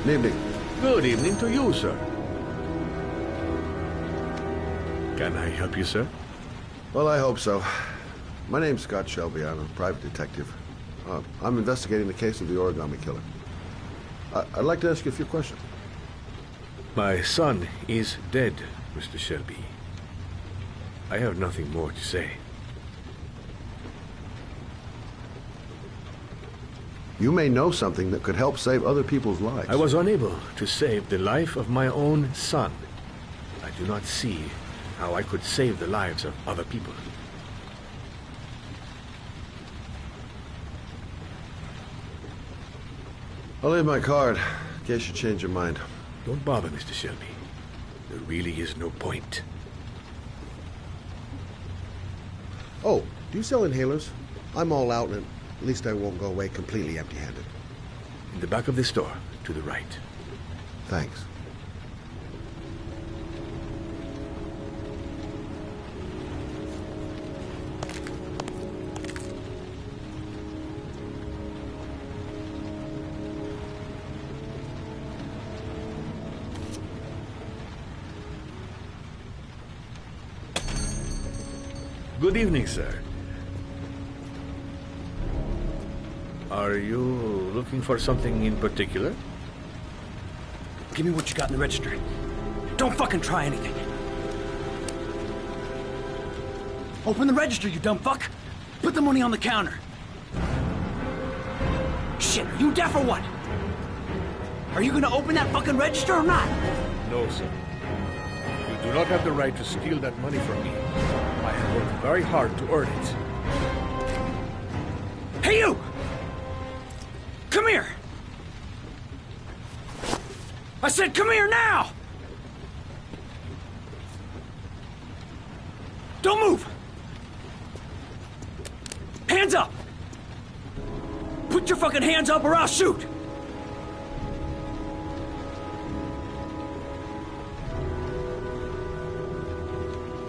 Evening. Good evening to you, sir. Can I help you, sir? Well, I hope so. My name's Scott Shelby. I'm a private detective. I'm investigating the case of the origami killer. I'd like to ask you a few questions. My son is dead, Mr. Shelby. I have nothing more to say. You may know something that could help save other people's lives. I was unable to save the life of my own son. I do not see how I could save the lives of other people. I'll leave my card, in case you change your mind. Don't bother, Mr. Shelby. There really is no point. Oh, do you sell inhalers? I'm all out, and at least I won't go away completely empty-handed. In the back of the store, to the right. Thanks. Good evening, sir. Are you looking for something in particular? Give me what you got in the register. Don't fucking try anything. Open the register, you dumb fuck. Put the money on the counter. Shit, are you deaf or what? Are you gonna open that fucking register or not? No, sir. You do not have the right to steal that money from me. I have worked very hard to earn it. Hey, you! Come here! I said come here now! Don't move! Hands up! Put your fucking hands up or I'll shoot!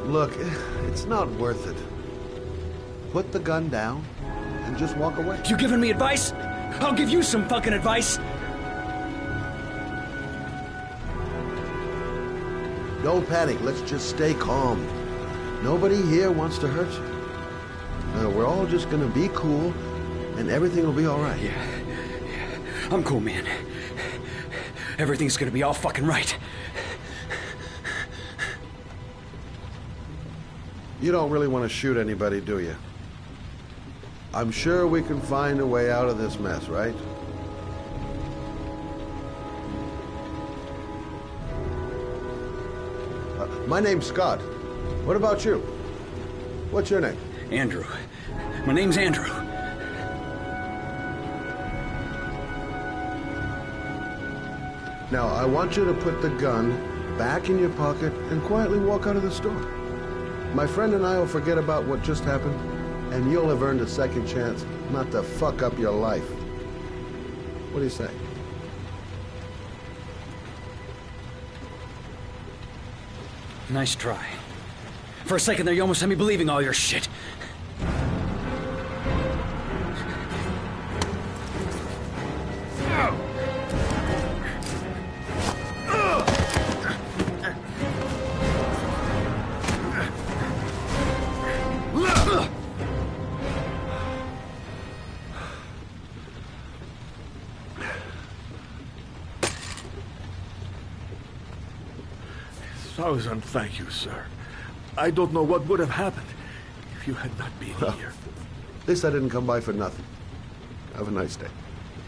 Look, it's not worth it. Put the gun down and just walk away. You giving me advice? I'll give you some fucking advice. Don't panic. Let's just stay calm. Nobody here wants to hurt you. No, we're all just gonna be cool, and everything will be all right. Yeah. I'm cool, man. Everything's gonna be all fucking right. You don't really want to shoot anybody, do you? I'm sure we can find a way out of this mess, right? My name's Scott. What about you? What's your name? Andrew. My name's Andrew. Now, I want you to put the gun back in your pocket and quietly walk out of the store. My friend and I will forget about what just happened, and you'll have earned a second chance not to fuck up your life. What do you say? Nice try. For a second there, you almost had me believing all your shit. Thousand thank you, sir. I don't know what would have happened if you had not been here. At least I didn't come by for nothing. Have a nice day.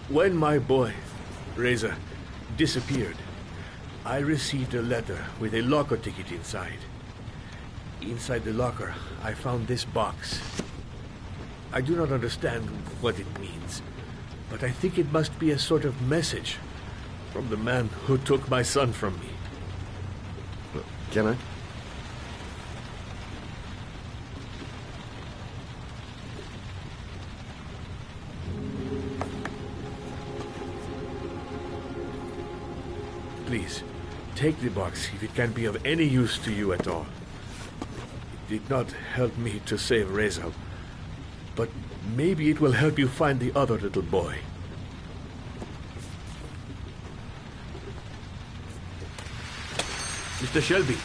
When my boy, Reza, disappeared, I received a letter with a locker ticket inside. Inside the locker, I found this box. I do not understand what it means, but I think it must be a sort of message from the man who took my son from me. Can I? Please, take the box if it can be of any use to you at all. It did not help me to save Reza, but maybe it will help you find the other little boy. Mr. Shelby.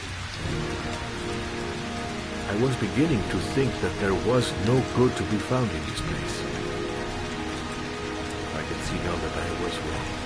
I was beginning to think that there was no good to be found in this place. I can see now that I was wrong.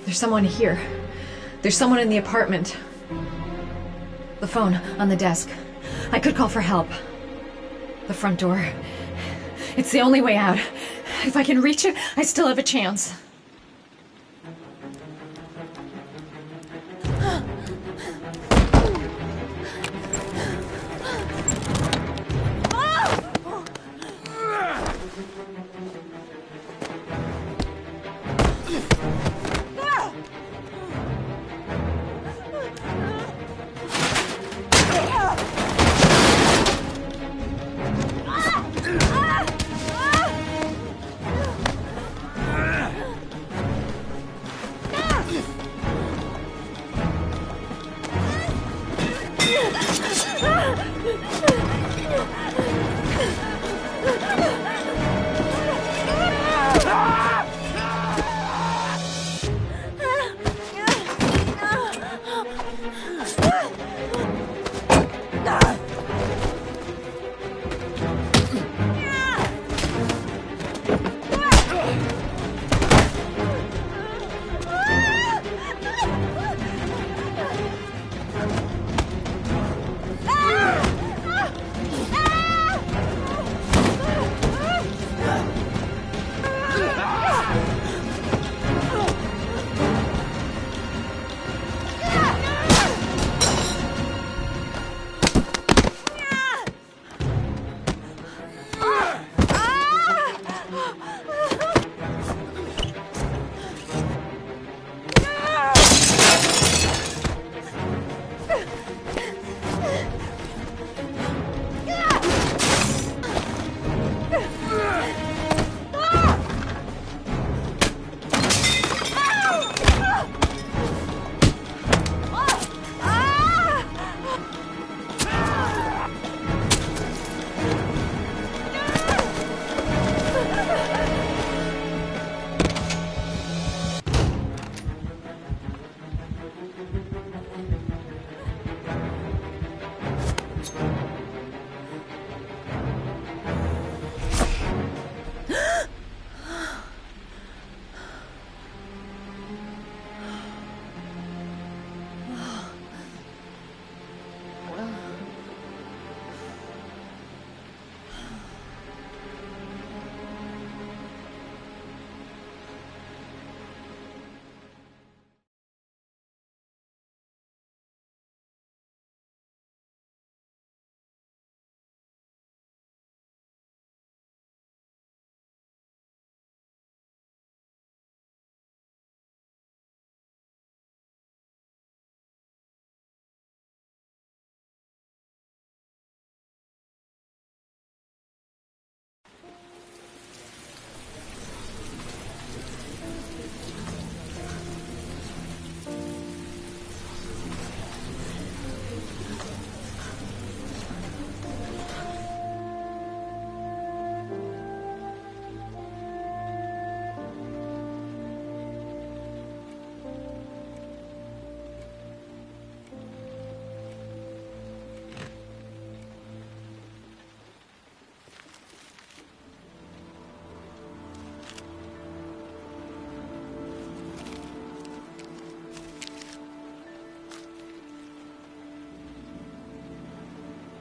There's someone here. There's someone in the apartment. The phone on the desk. I could call for help. The front door. It's the only way out. If I can reach it, I still have a chance.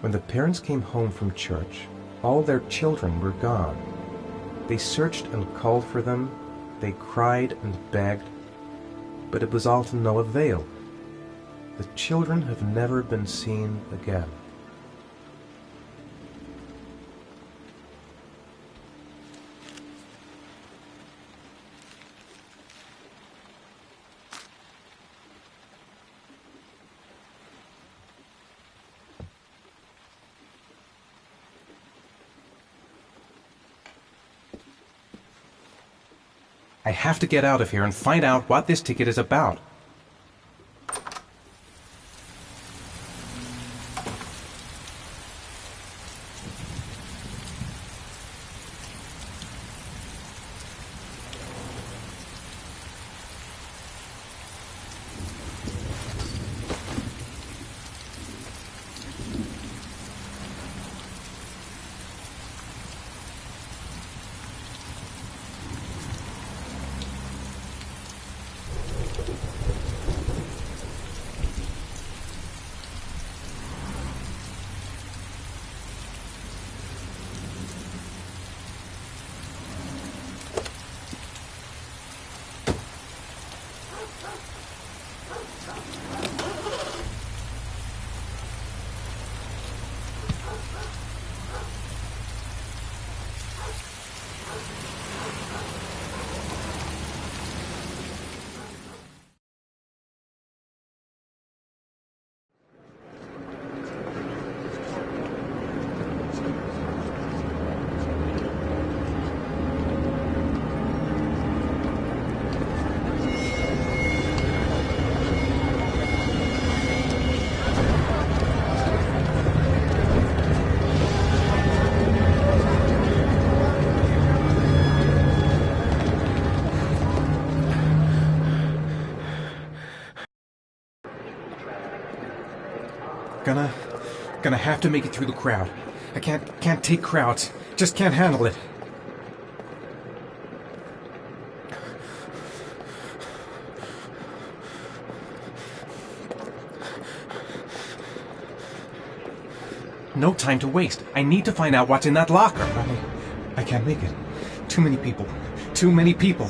When the parents came home from church, all their children were gone. They searched and called for them, they cried and begged, but it was all to no avail. The children have never been seen again. I have to get out of here and find out what this ticket is about. Gonna have to make it through the crowd. I can't take crowds. Just can't handle it. No time to waste. I need to find out what's in that locker. I can't make it. Too many people. Too many people.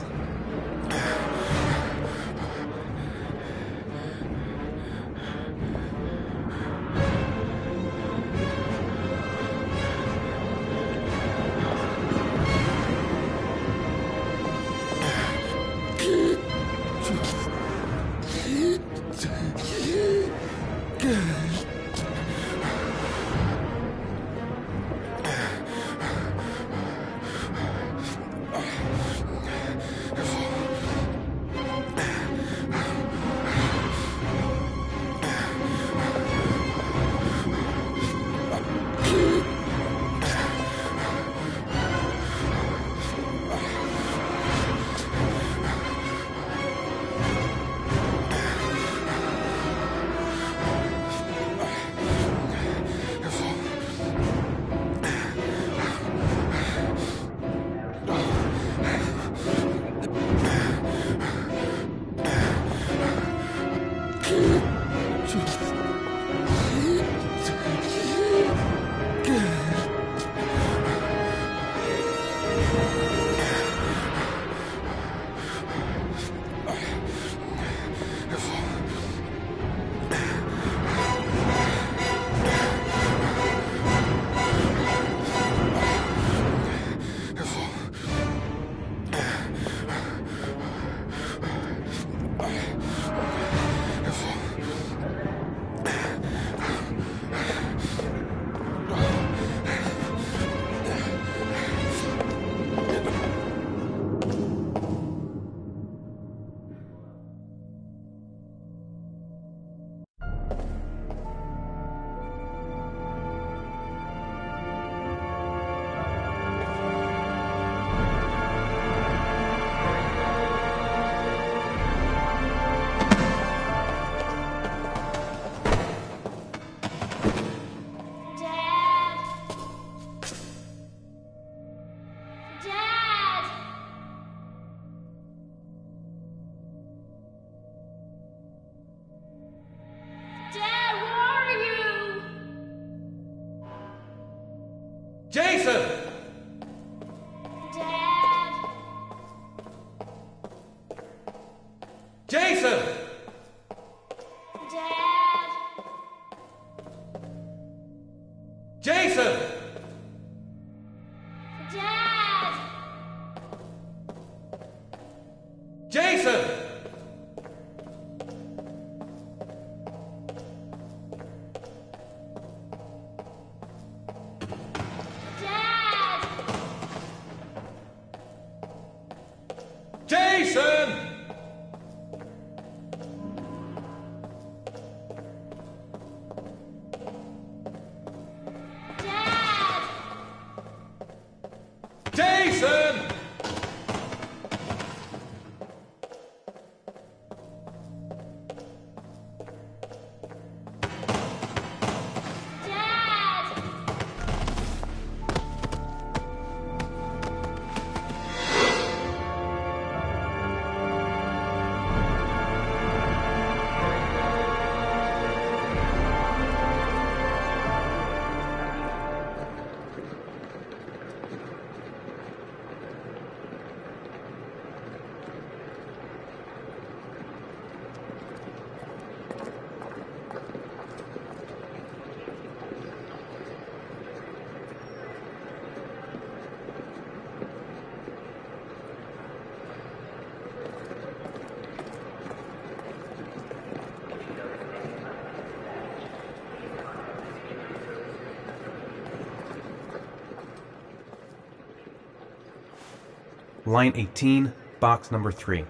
Jason! Dad! Jason! Dad! Jason! Dad! Jason! Jason! Dad! Jason! Dad! Line 18, box number 3.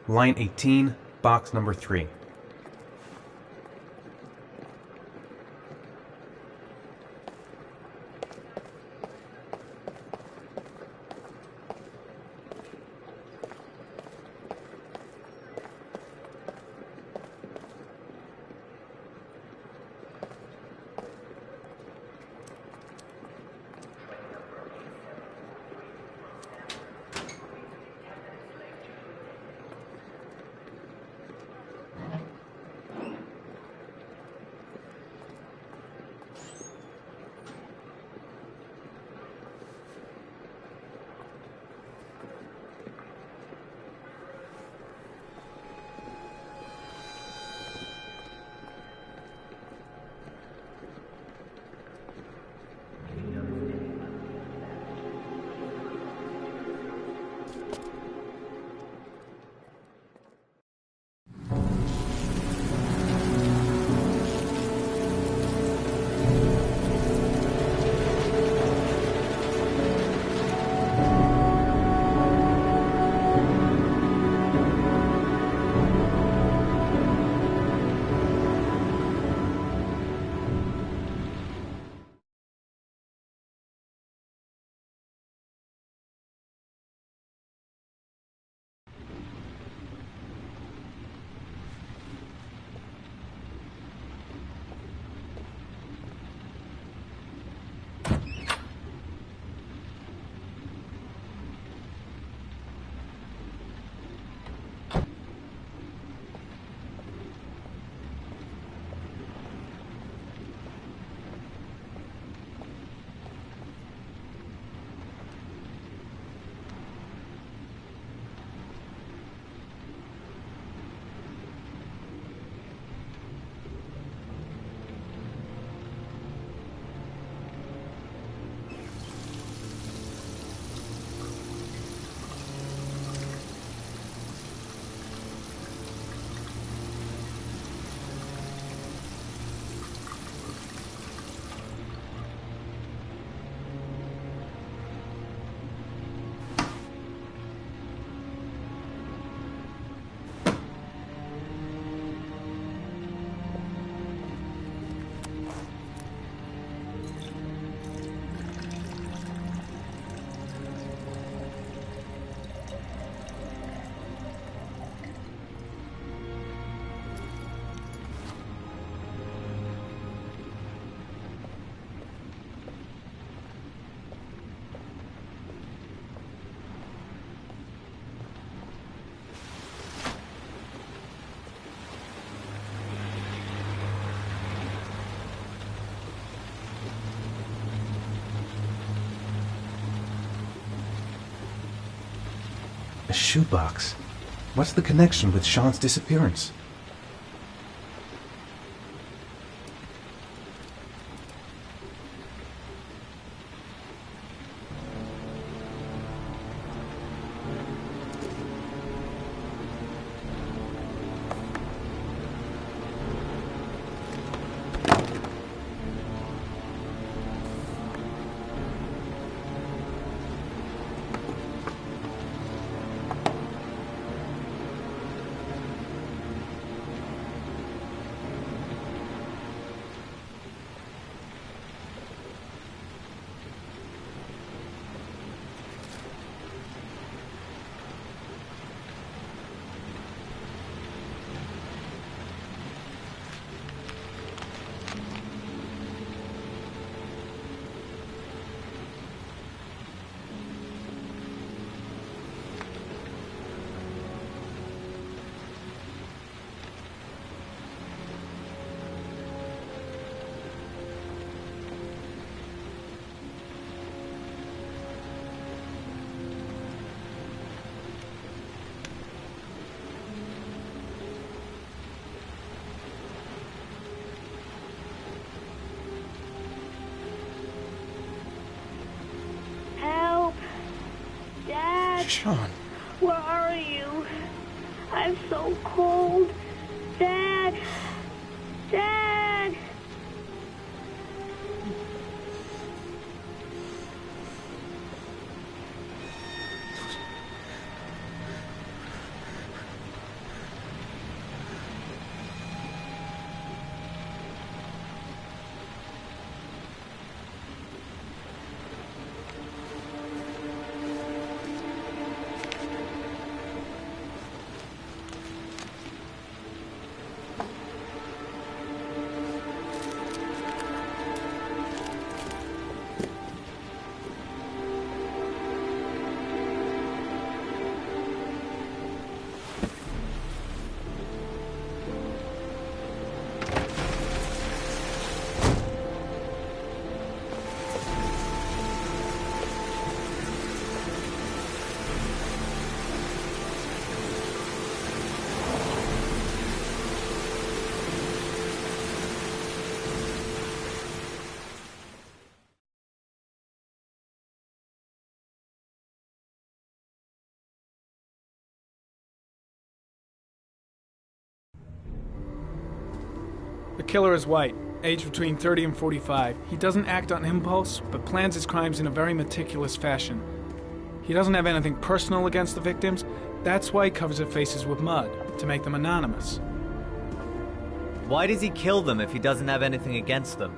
Line 18, box number 3. A shoebox. What's the connection with Sean's disappearance? Sean. Where are you? I'm so cold. Dad! Dad! The killer is white, aged between 30 and 45. He doesn't act on impulse, but plans his crimes in a very meticulous fashion. He doesn't have anything personal against the victims. That's why he covers their faces with mud, to make them anonymous. Why does he kill them if he doesn't have anything against them?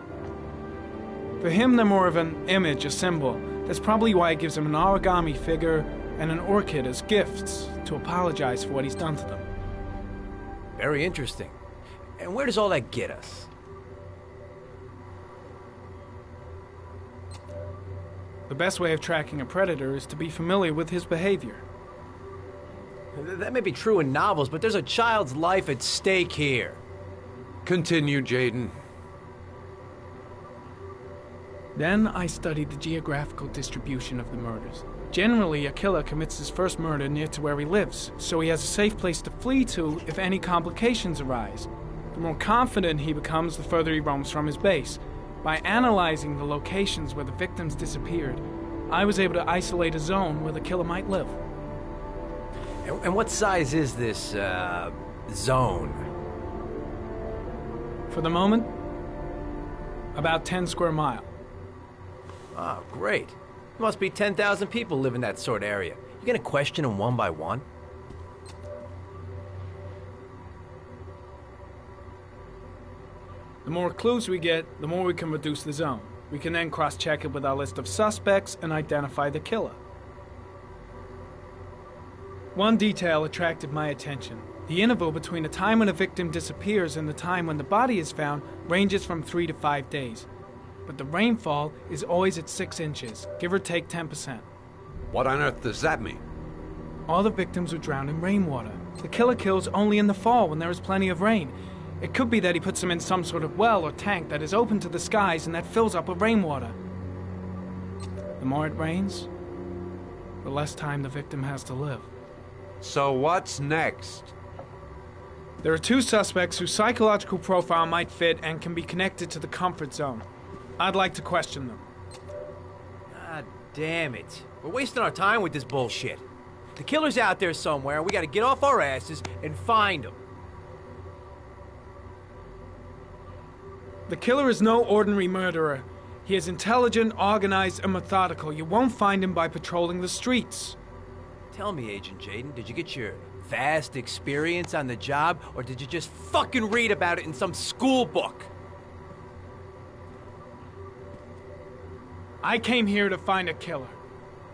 For him, they're more of an image, a symbol. That's probably why he gives them an origami figure and an orchid as gifts to apologize for what he's done to them. Very interesting. And where does all that get us? The best way of tracking a predator is to be familiar with his behavior. That may be true in novels, but there's a child's life at stake here. Continue, Jaden. Then I studied the geographical distribution of the murders. Generally, a killer commits his first murder near to where he lives, so he has a safe place to flee to if any complications arise. The more confident he becomes, the further he roams from his base. By analyzing the locations where the victims disappeared, I was able to isolate a zone where the killer might live. And what size is this, zone? For the moment, about 10 square miles. Oh, great. There must be 10,000 people live in that sort of area. You gonna question them one by one? The more clues we get, the more we can reduce the zone. We can then cross-check it with our list of suspects and identify the killer. One detail attracted my attention. The interval between the time when a victim disappears and the time when the body is found ranges from 3 to 5 days. But the rainfall is always at 6 inches, give or take 10%. What on earth does that mean? All the victims were drowned in rainwater. The killer kills only in the fall when there is plenty of rain. It could be that he puts them in some sort of well or tank that is open to the skies and that fills up with rainwater. The more it rains, the less time the victim has to live. So what's next? There are 2 suspects whose psychological profile might fit and can be connected to the comfort zone. I'd like to question them. God damn it. We're wasting our time with this bullshit. The killer's out there somewhere, and we gotta get off our asses and find him. The killer is no ordinary murderer. He is intelligent, organized, and methodical. You won't find him by patrolling the streets. Tell me, Agent Jaden, did you get your vast experience on the job, or did you just fucking read about it in some school book? I came here to find a killer.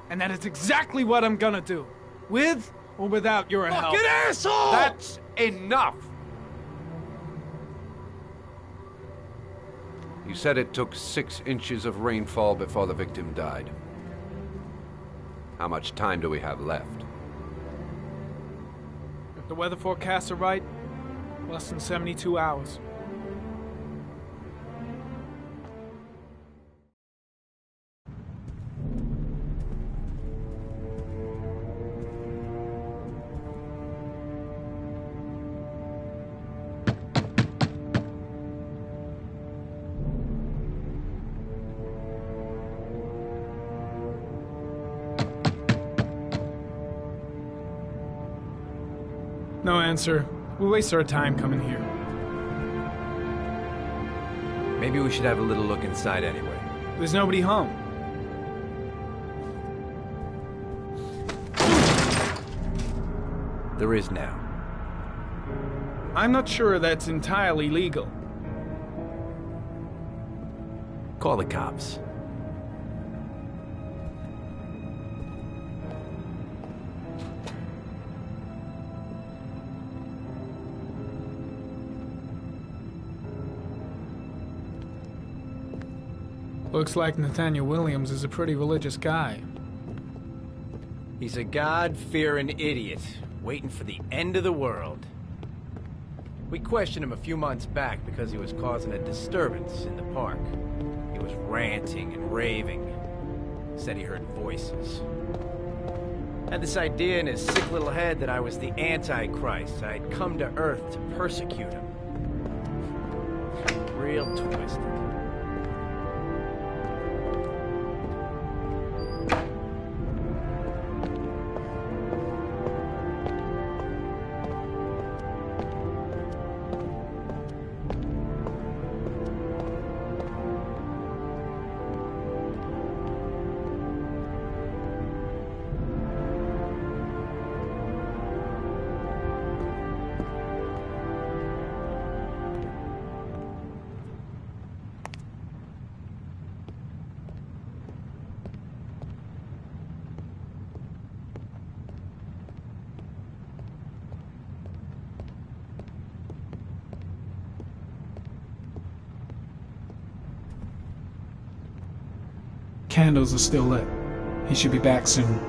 And that is exactly what I'm gonna do. With or without your help. Fucking asshole! That's enough! You said it took 6 inches of rainfall before the victim died. How much time do we have left? If the weather forecasts are right, less than 72 hours. No answer. We waste our time coming here. Maybe we should have a little look inside anyway. There's nobody home. There is now. I'm not sure that's entirely legal. Call the cops. Looks like Nathaniel Williams is a pretty religious guy. He's a God-fearing idiot, waiting for the end of the world. We questioned him a few months back because he was causing a disturbance in the park. He was ranting and raving. Said he heard voices. Had this idea in his sick little head that I was the Antichrist. I'd come to Earth to persecute him. Real twisted. Candles are still lit. He should be back soon.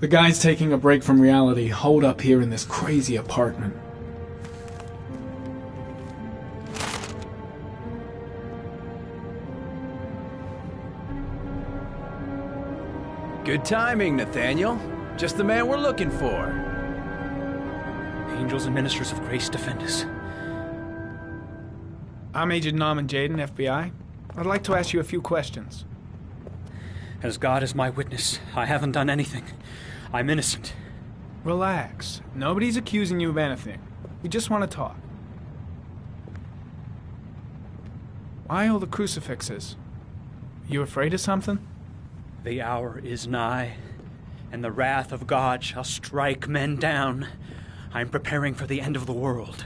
The guys taking a break from reality holed up here in this crazy apartment. Good timing, Nathaniel. Just the man we're looking for. Angels and ministers of grace defend us. I'm Agent Norman Jayden, FBI. I'd like to ask you a few questions. As God is my witness, I haven't done anything. I'm innocent. Relax. Nobody's accusing you of anything. We just want to talk. Why all the crucifixes? You afraid of something? The hour is nigh, and the wrath of God shall strike men down. I'm preparing for the end of the world.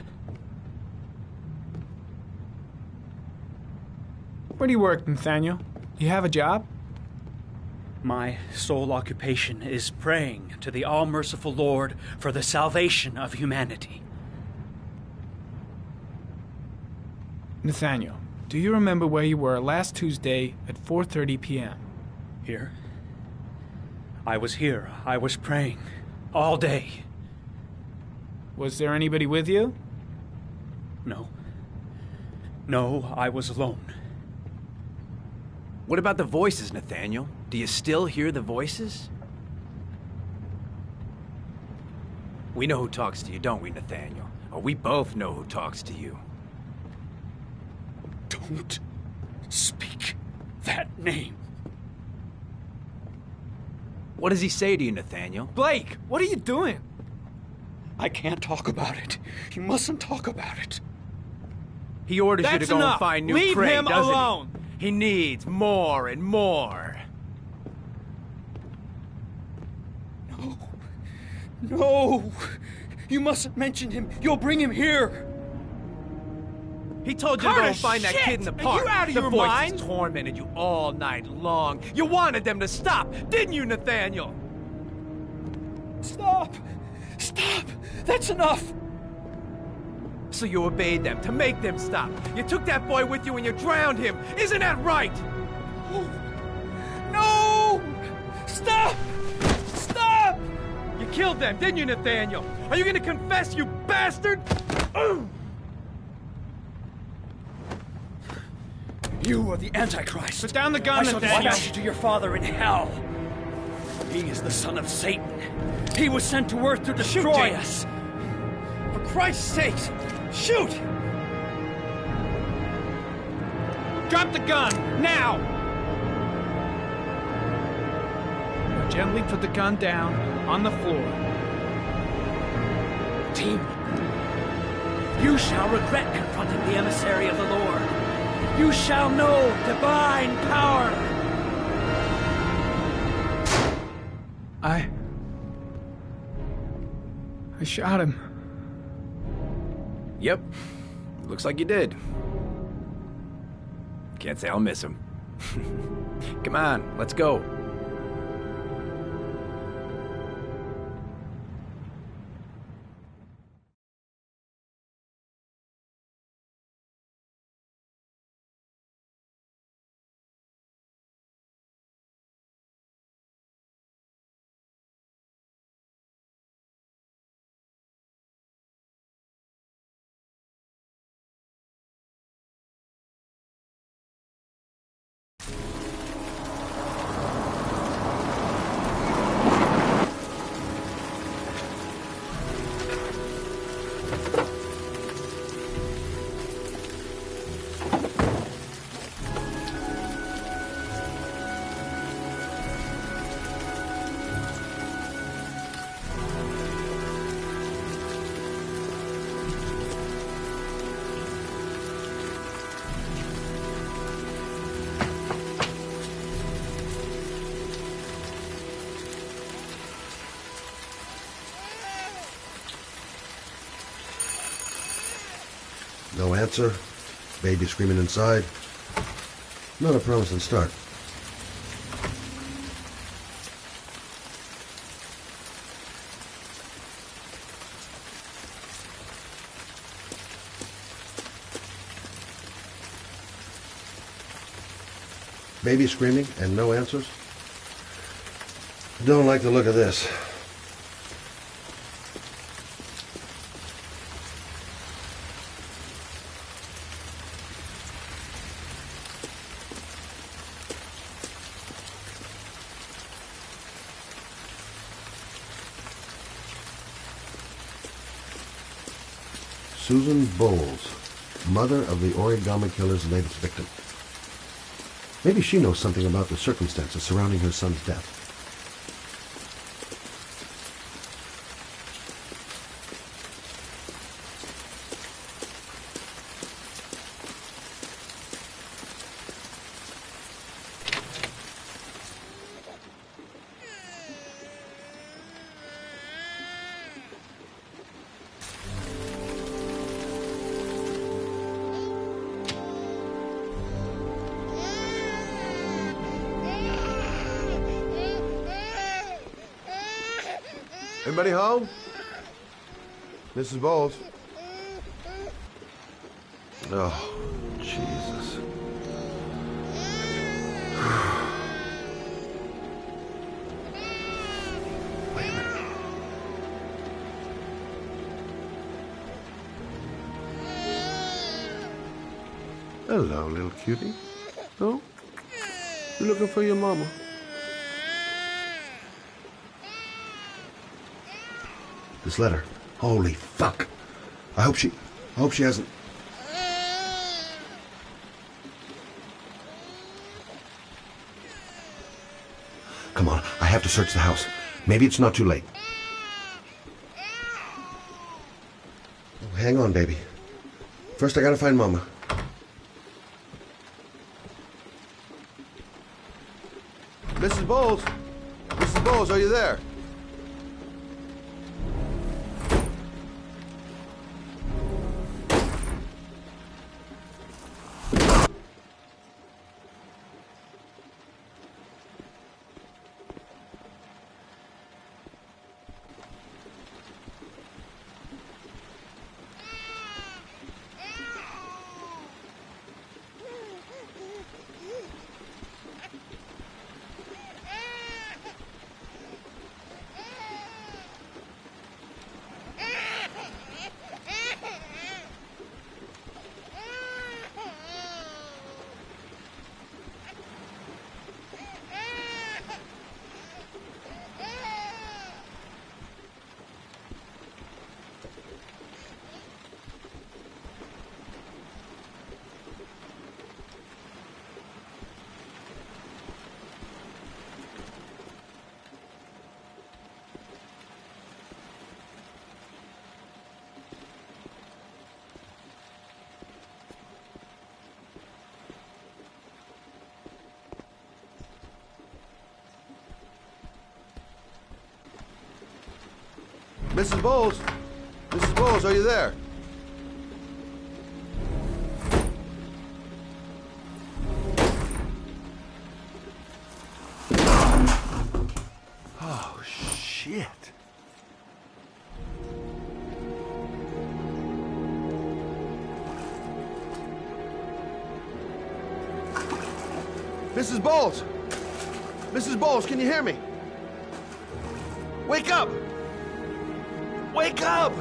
Where do you work, Nathaniel? You have a job? My sole occupation is praying to the all-merciful Lord for the salvation of humanity. Nathaniel, do you remember where you were last Tuesday at 4:30 p.m.? Here? I was here. I was praying. All day. Was there anybody with you? No. No, I was alone. What about the voices, Nathaniel? Do you still hear the voices? We know who talks to you, don't we, Nathaniel? Or we both know who talks to you. Don't speak that name. What does he say to you, Nathaniel? Blake, what are you doing? I can't talk about it. You mustn't talk about it. He orders you to That's go enough. and find new Leave prey, him doesn't alone. He needs more and more. No. No. You mustn't mention him. You'll bring him here. He told you to go Carter, and find that shit! kid in the Are park. you out of the your voices mind? tormented you all night long. You wanted them to stop, didn't you, Nathaniel? Stop. Stop. That's enough. So you obeyed them to make them stop. You took that boy with you and you drowned him. Isn't that right? No. Stop. Stop. You killed them, didn't you, Nathaniel? Are you gonna confess, you bastard? You are the Antichrist. Put down the gun, I shall Nathaniel. dispatch you to your father in hell. He is the son of Satan. He was sent to earth to destroy us. For Christ's sake, shoot! Drop the gun, now! Now gently put the gun down on the floor. Team, you shall regret confronting the emissary of the Lord. You shall know divine power. I shot him. Yep. Looks like you did. Can't say I'll miss him. Come on, let's go. No answer. Baby screaming inside. Not a promising start. Baby screaming and no answers? Don't like the look of this. Susan Bowles, mother of the Origami Killer's latest victim. Maybe she knows something about the circumstances surrounding her son's death. Anybody home? Mrs. Bowles? Oh, Jesus. Wait a minute. Hello, little cutie. Oh? You looking for your mama? This letter. Holy fuck. I hope she hasn't... Come on, I have to search the house. Maybe it's not too late. Oh, hang on, baby. First I gotta find Mama. Mrs. Bowles? Mrs. Bowles, are you there? Mrs. Bowles? Mrs. Bowles, are you there? Oh, shit. Mrs. Bowles! Mrs. Bowles, can you hear me? Wake up! Wake up!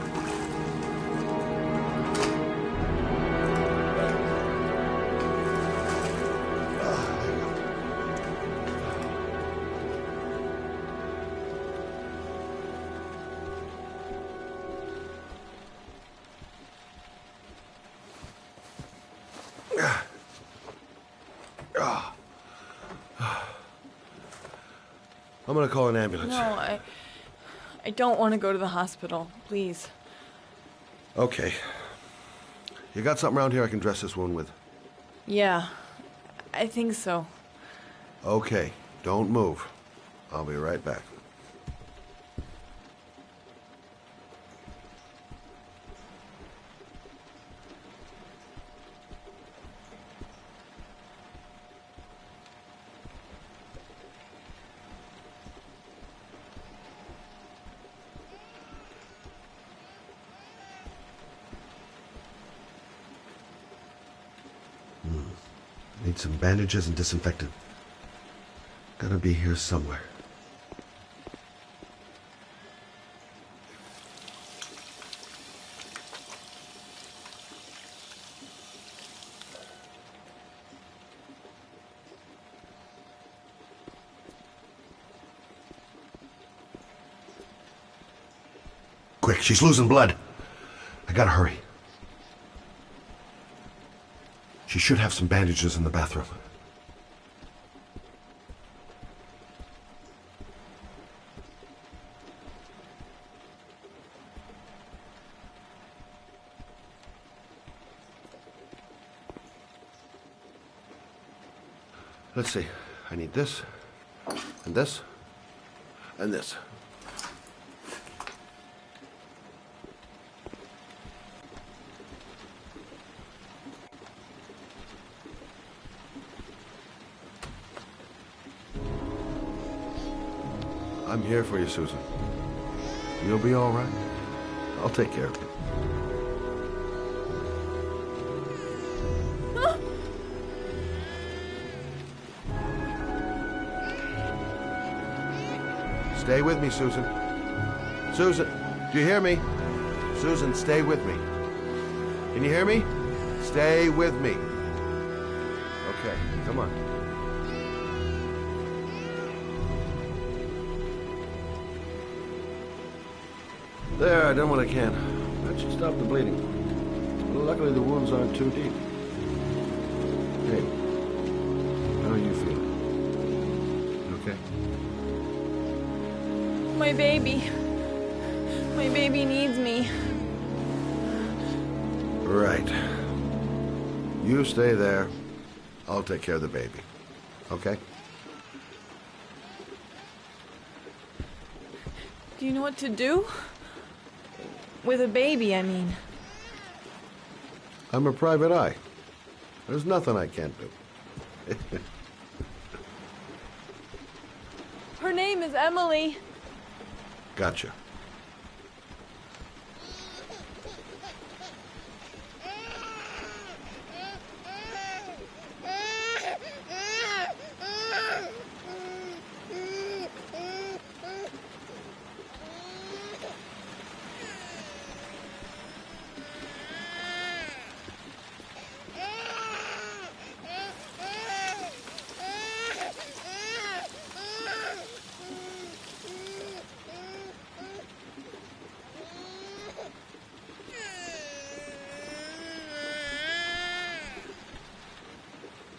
I'm gonna call an ambulance. No, I don't want to go to the hospital, please. Okay. You got something around here I can dress this wound with? Yeah, I think so. Okay, don't move. I'll be right back. Need some bandages and disinfectant. Gotta be here somewhere. Quick, she's losing blood. I gotta hurry. She should have some bandages in the bathroom. Let's see. I need this, and this, and this. I'm here for you, Susan. You'll be all right. I'll take care of you. Stay with me, Susan. Susan, do you hear me? Susan, stay with me. Can you hear me? Stay with me. Okay, come on. There, I done what I can. That should stop the bleeding. Well, luckily, the wounds aren't too deep. Hey, how are you feeling? Okay? My baby. My baby needs me. Right. You stay there. I'll take care of the baby. Okay? Do you know what to do? With a baby, I mean. I'm a private eye. There's nothing I can't do. Her name is Emily. Gotcha.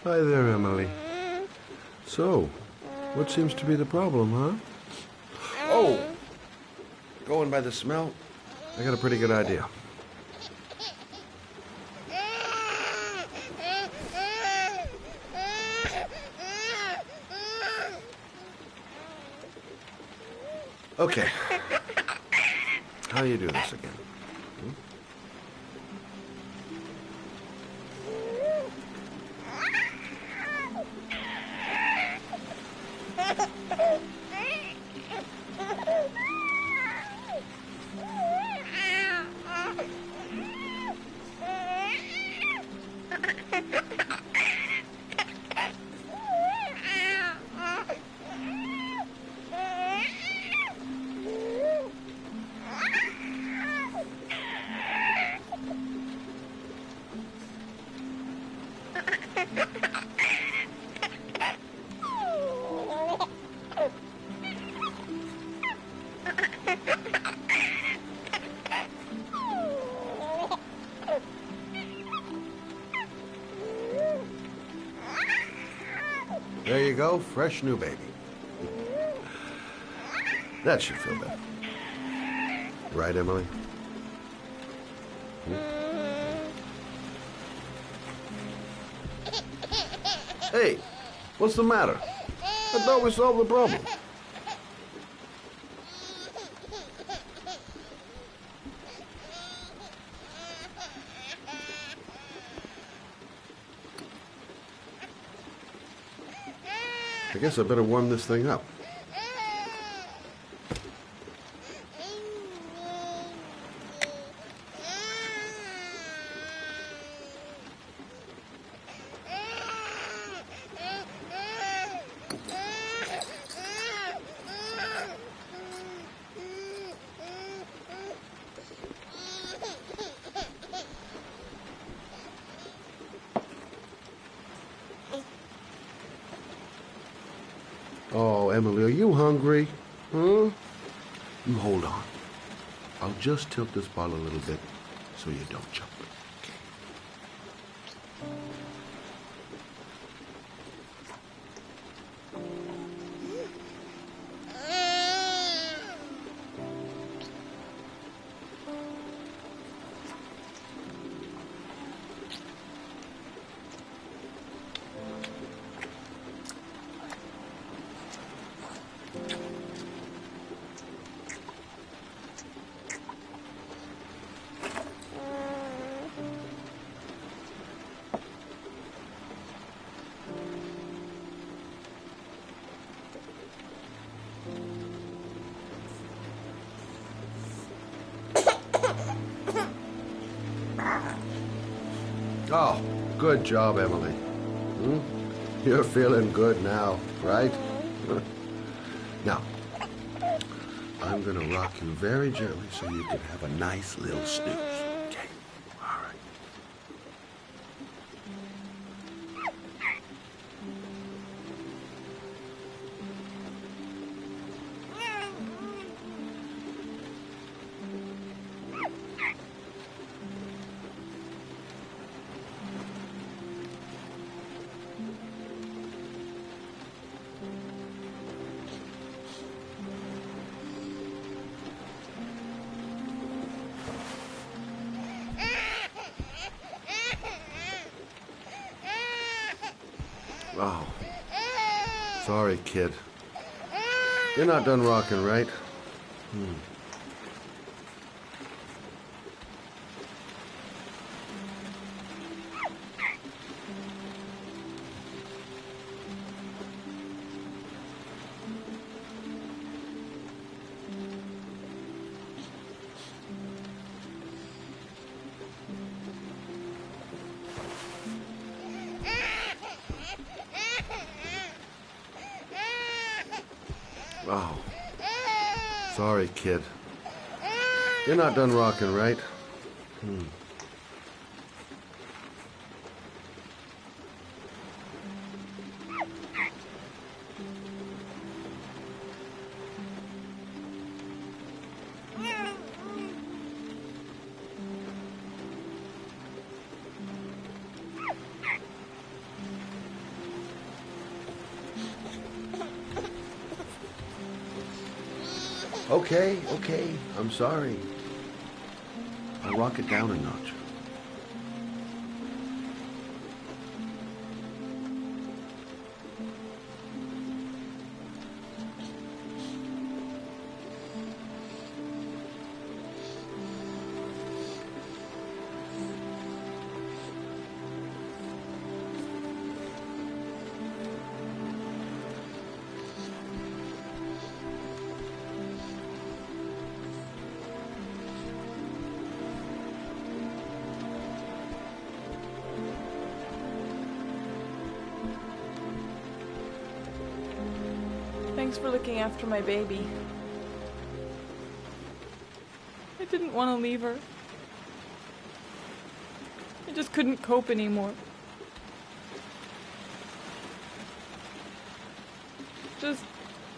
Hi there, Emily. So, what seems to be the problem, huh? Oh! Going by the smell, I got a pretty good idea. Okay. How do you do this again? There you go, fresh new baby. That should feel better. Right, Emily? Hey, what's the matter? I thought we solved the problem. I guess I better warm this thing up. Emily, are you hungry? Huh? You hold on. I'll just tilt this ball a little bit so you don't jump. Oh, good job, Emily. You're feeling good now, right? Now, I'm gonna rock you very gently so you can have a nice little snooze. Okay, all right. Oh, sorry, kid. You're not done rocking, right? Oh, sorry, kid. You're not done rocking, right? Okay, I'm sorry. I'll rock it down a notch. Thanks for looking after my baby. I didn't want to leave her. I just couldn't cope anymore. Just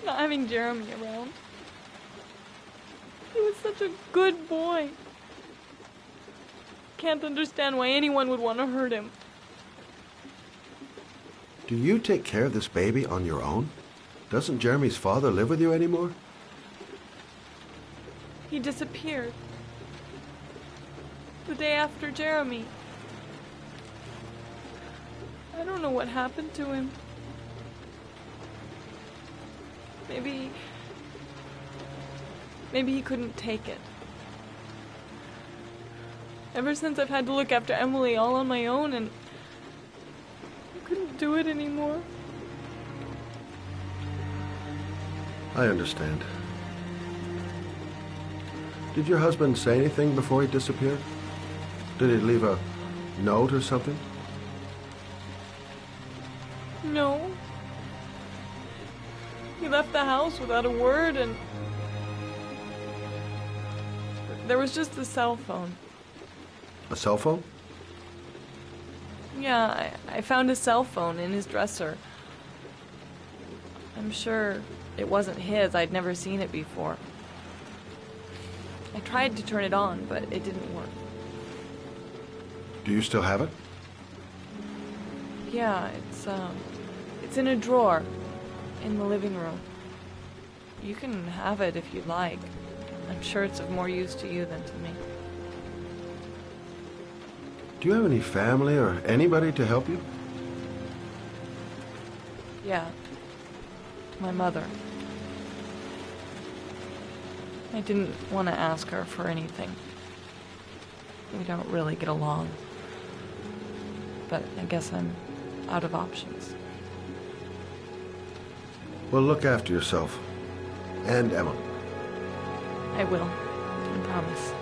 not having Jeremy around. He was such a good boy. Can't understand why anyone would want to hurt him. Do you take care of this baby on your own? Doesn't Jeremy's father live with you anymore? He disappeared. The day after Jeremy. I don't know what happened to him. Maybe he couldn't take it. Ever since I've had to look after Emily all on my own, and I couldn't do it anymore. I understand. Did your husband say anything before he disappeared? Did he leave a note or something? No. He left the house without a word, and there was just a cell phone. A cell phone? Yeah, I found a cell phone in his dresser. I'm sure it wasn't his. I'd never seen it before. I tried to turn it on, but it didn't work. Do you still have it? Yeah, it's in a drawer in the living room. You can have it if you'd like. I'm sure it's of more use to you than to me. Do you have any family or anybody to help you? Yeah. My mother. I didn't want to ask her for anything. We don't really get along. But I guess I'm out of options. Well, look after yourself. And Emma. I will. I promise.